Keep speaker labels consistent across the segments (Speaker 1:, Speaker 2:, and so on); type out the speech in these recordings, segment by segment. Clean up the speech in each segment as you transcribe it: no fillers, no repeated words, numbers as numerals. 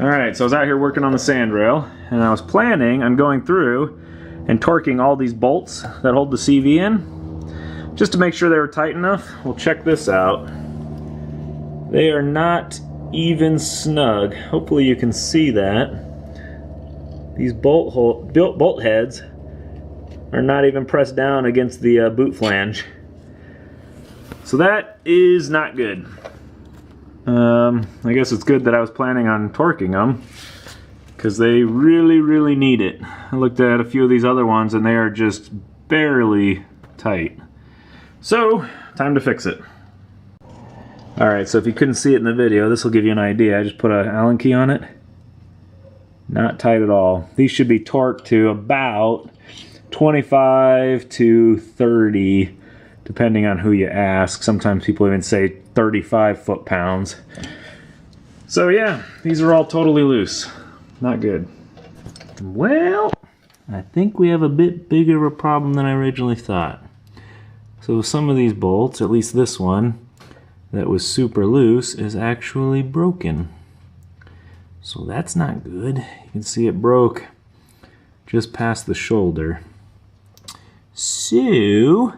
Speaker 1: Alright, so I was out here working on the sandrail, and I was planning on going through and torquing all these bolts that hold the CV in, just to make sure they were tight enough. Well, check this out. They are not even snug. Hopefully you can see that. These bolt heads are not even pressed down against the boot flange. So that is not good. I guess it's good that I was planning on torquing them, because they really need it. I looked at a few of these other ones and they are just barely tight. So, time to fix it. Alright, so if you couldn't see it in the video, this will give you an idea. I just put an Allen key on it. Not tight at all. These should be torqued to about 25 to 30, depending on who you ask. Sometimes people even say 35 foot-pounds. So yeah, these are all totally loose. Not good. Well, I think we have a bit bigger of a problem than I originally thought. So some of these bolts, at least this one, that was super loose, is actually broken. So that's not good. You can see it broke just past the shoulder. So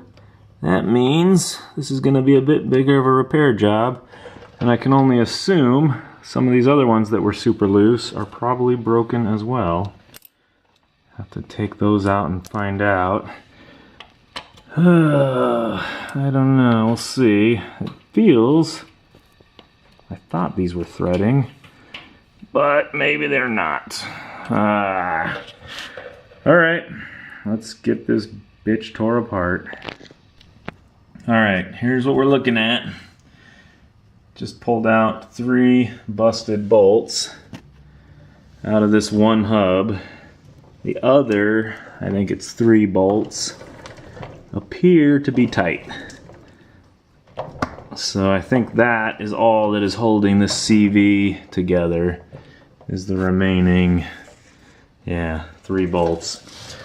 Speaker 1: that means this is going to be a bit bigger of a repair job, and I can only assume some of these other ones that were super loose are probably broken as well. Have to take those out and find out. I don't know, we'll see. It feels, I thought these were threading, but maybe they're not. Alright, let's get this bitch tore apart. Alright, here's what we're looking at. Just pulled out 3 busted bolts out of this one hub. The other, I think it's 3 bolts, appear to be tight. So I think that is all that is holding this CV together, is the remaining, 3 bolts.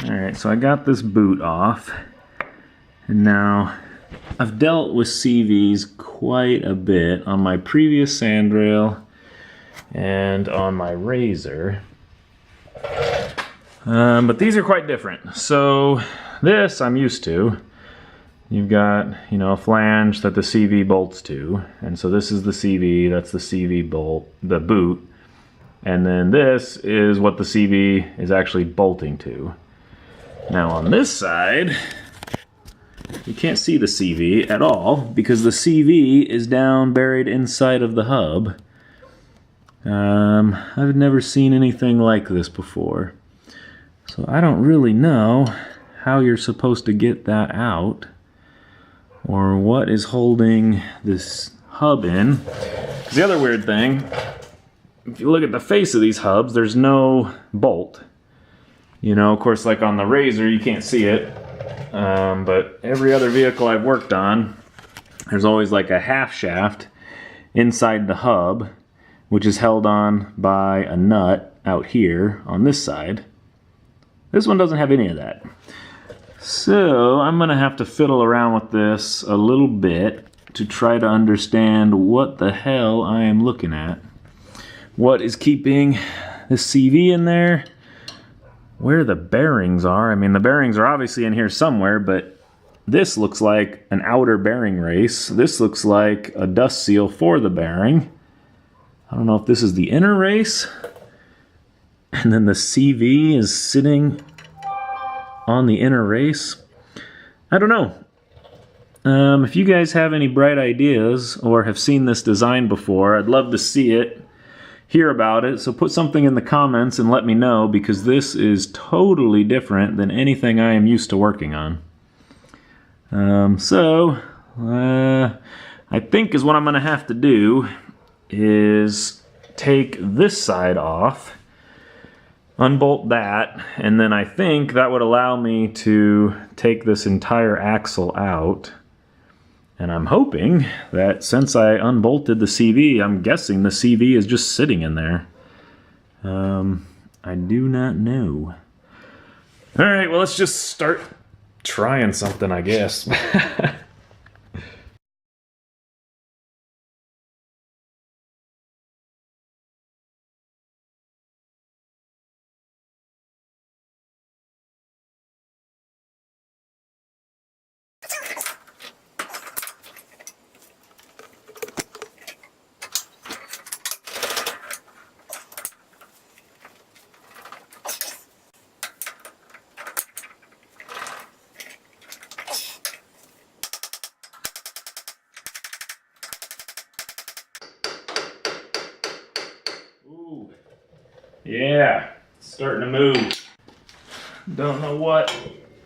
Speaker 1: Alright, so I got this boot off, and now I've dealt with CVs quite a bit on my previous sandrail and on my razor, but these are quite different. So this I'm used to. You've got, a flange that the CV bolts to, and so this is the CV, that's the CV bolt, the boot, and then this is what the CV is actually bolting to. Now on this side, you can't see the CV at all because the CV is down buried inside of the hub. I've never seen anything like this before. So I don't really know how you're supposed to get that out, or what is holding this hub in. 'Cause the other weird thing, if you look at the face of these hubs, there's no bolt. Of course, like on the razor, you can't see it. But every other vehicle I've worked on, there's always like a half shaft inside the hub, which is held on by a nut out here on this side. This one doesn't have any of that. So I'm going to have to fiddle around with this a little bit to try to understand what the hell I am looking at. What is keeping this CV in there? Where the bearings are. I mean, the bearings are obviously in here somewhere, but this looks like an outer bearing race. This looks like a dust seal for the bearing. I don't know if this is the inner race. And then the CV is sitting on the inner race. I don't know. If you guys have any bright ideas or have seen this design before, I'd love to see it, hear about it. So put something in the comments and let me know, because this is totally different than anything I am used to working on. I think is what I'm going to have to do is take this side off, unbolt that, and then I think that would allow me to take this entire axle out. And I'm hoping that since I unbolted the CV, I'm guessing the CV is just sitting in there. I do not know. Alright, well, let's just start trying something, I guess. Ooh, yeah, it's starting to move. Don't know what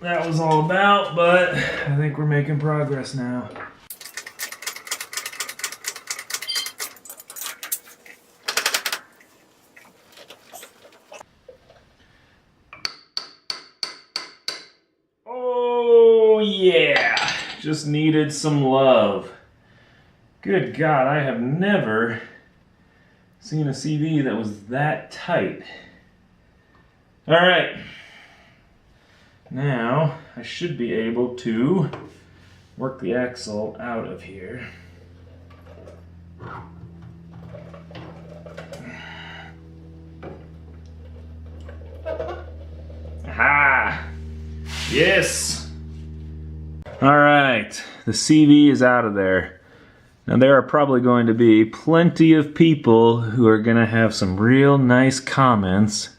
Speaker 1: that was all about, but I think we're making progress now. Oh yeah, just needed some love. Good God, I have never seen a CV that was that tight. All right, now I should be able to work the axle out of here. Aha! Yes! All right, the CV is out of there. Now there are probably going to be plenty of people who are going to have some real nice comments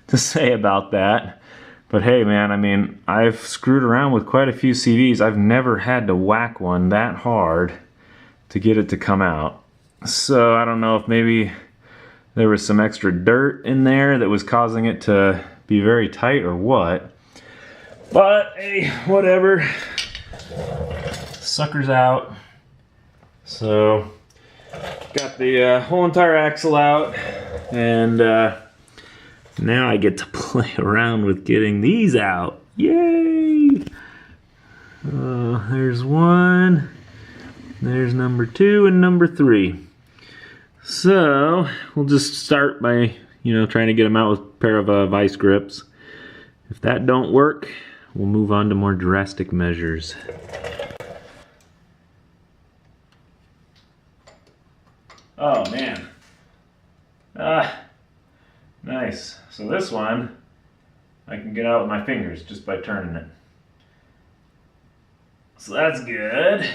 Speaker 1: to say about that. But hey man, I mean, I've screwed around with quite a few CVs. I've never had to whack one that hard to get it to come out. So I don't know if maybe there was some extra dirt in there that was causing it to be very tight or what. But hey, whatever. Sucker's out. So got the whole entire axle out, and now I get to play around with getting these out. Yay! There's one, there's number 2 and number 3. So we'll just start by, trying to get them out with a pair of vice grips. If that don't work, we'll move on to more drastic measures. Oh man. Nice. So this one, I can get out with my fingers just by turning it. So that's good.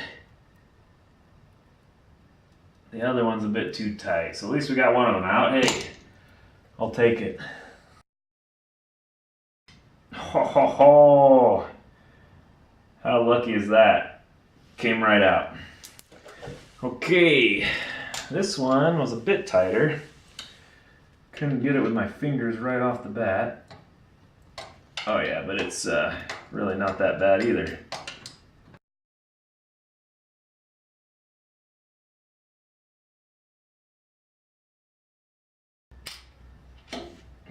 Speaker 1: The other one's a bit too tight, so at least we got one of them out. Hey, I'll take it. Ho ho ho! How lucky is that? Came right out. Okay. This one was a bit tighter. Couldn't get it with my fingers right off the bat. Oh yeah, but it's really not that bad either.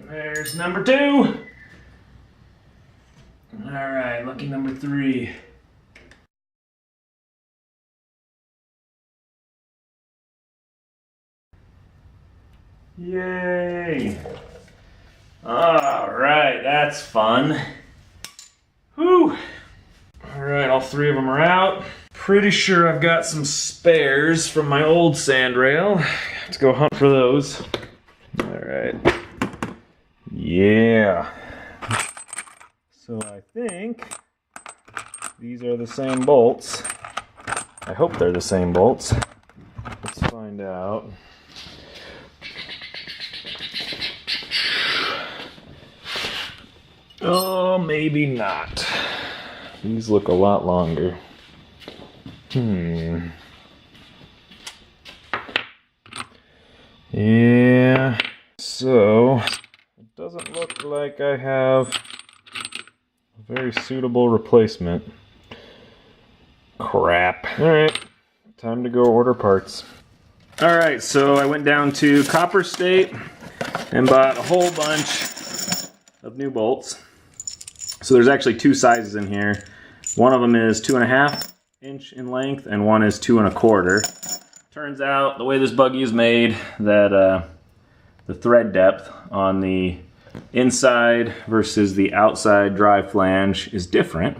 Speaker 1: There's number 2. All right, lucky number 3. Yay! Alright, that's fun. Whew! Alright, all 3 of them are out. Pretty sure I've got some spares from my old sand rail. Let's go hunt for those. Alright. Yeah. So I think these are the same bolts. I hope they're the same bolts. Let's find out. Oh, maybe not. These look a lot longer. Yeah. So, it doesn't look like I have a very suitable replacement. Crap. Alright, time to go order parts. Alright, so I went down to Copper State and bought a whole bunch of new bolts. So there's actually 2 sizes in here. One of them is 2.5 inch in length and one is 2 1/4. Turns out the way this buggy is made that the thread depth on the inside versus the outside drive flange is different.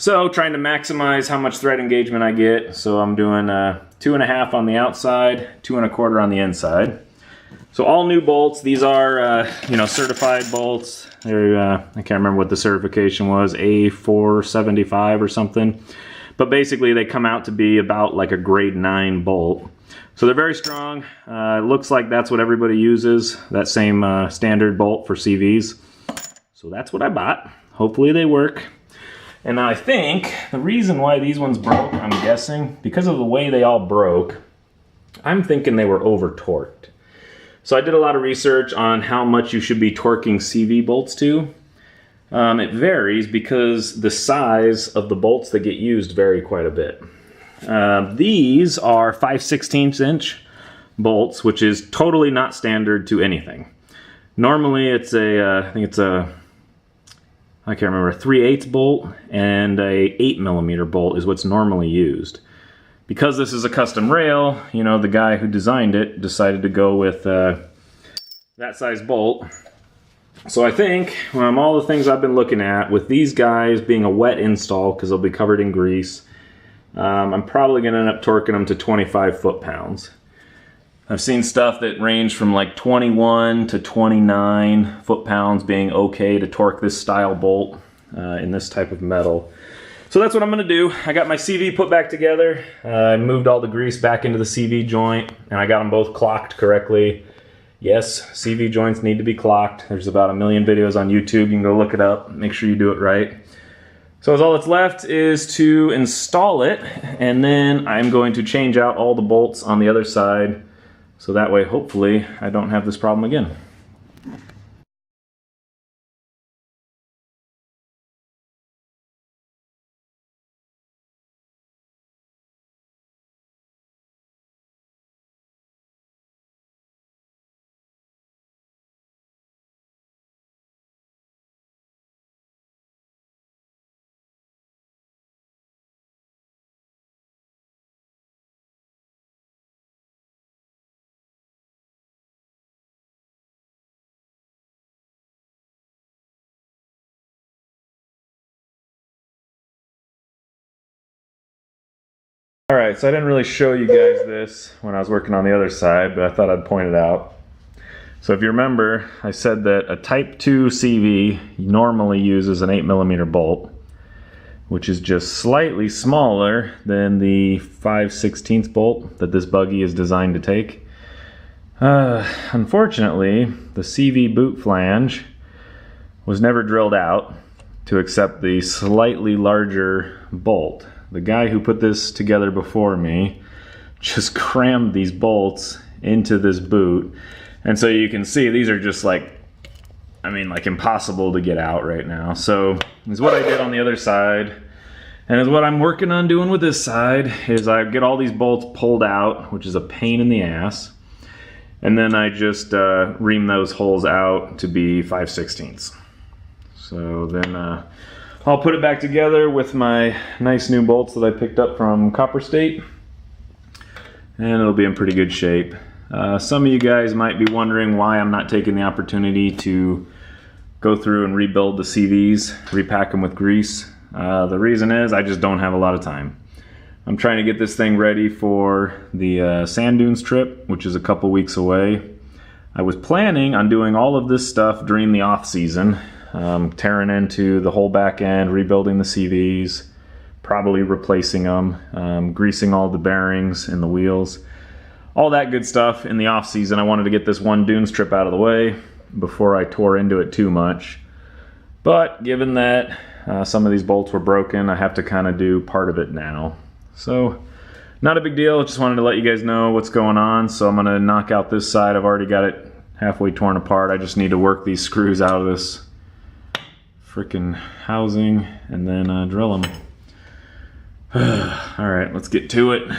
Speaker 1: So trying to maximize how much thread engagement I get. So I'm doing 2.5 on the outside, 2 1/4 on the inside. So all new bolts. These are, you know, certified bolts. They're, I can't remember what the certification was, A475 or something. But basically they come out to be about like a grade 9 bolt. So they're very strong. It looks like that's what everybody uses, that same standard bolt for CVs. So that's what I bought. Hopefully they work. And I think the reason why these ones broke, I'm guessing, because of the way they all broke, I'm thinking they were over torqued. So I did a lot of research on how much you should be torquing CV bolts to. It varies because the size of the bolts that get used vary quite a bit. These are 5/16 inch bolts, which is totally not standard to anything. Normally it's I think it's a, I can't remember, a 3/8 bolt and a 8mm bolt is what's normally used. Because this is a custom rail, you know, the guy who designed it decided to go with that size bolt. So I think all the things I've been looking at, with these guys being a wet install because they'll be covered in grease, I'm probably going to end up torquing them to 25 foot-pounds. I've seen stuff that range from like 21 to 29 foot-pounds being okay to torque this style bolt in this type of metal. So that's what I'm going to do. I got my CV put back together. I moved all the grease back into the CV joint, and I got them both clocked correctly. Yes, CV joints need to be clocked. There's about 1 million videos on YouTube. You can go look it up. Make sure you do it right. So all that's left is to install it, and then I'm going to change out all the bolts on the other side, so that way hopefully I don't have this problem again. Alright, so I didn't really show you guys this when I was working on the other side, but I thought I'd point it out. So if you remember, I said that a Type 2 CV normally uses an 8mm bolt, which is just slightly smaller than the 5/16 bolt that this buggy is designed to take. Unfortunately, the CV boot flange was never drilled out to accept the slightly larger bolt. The guy who put this together before me just crammed these bolts into this boot. And so you can see these are just like, I mean, like impossible to get out right now. So is what I did on the other side. And is what I'm working on doing with this side is I get all these bolts pulled out, which is a pain in the ass. And then I just ream those holes out to be 5/16. So then I'll put it back together with my nice new bolts that I picked up from Copper State, and it'll be in pretty good shape. Some of you guys might be wondering why I'm not taking the opportunity to go through and rebuild the CVs, repack them with grease. The reason is I just don't have a lot of time. I'm trying to get this thing ready for the sand dunes trip, which is a couple weeks away. I was planning on doing all of this stuff during the off season. Tearing into the whole back end, rebuilding the CVs, probably replacing them, greasing all the bearings and the wheels, all that good stuff in the off season. I wanted to get this one dunes trip out of the way before I tore into it too much. But given that some of these bolts were broken, I have to kind of do part of it now. So not a big deal, just wanted to let you guys know what's going on. So I'm gonna knock out this side. I've already got it halfway torn apart. I just need to work these screws out of this freaking housing and then drill them. All right, let's get to it.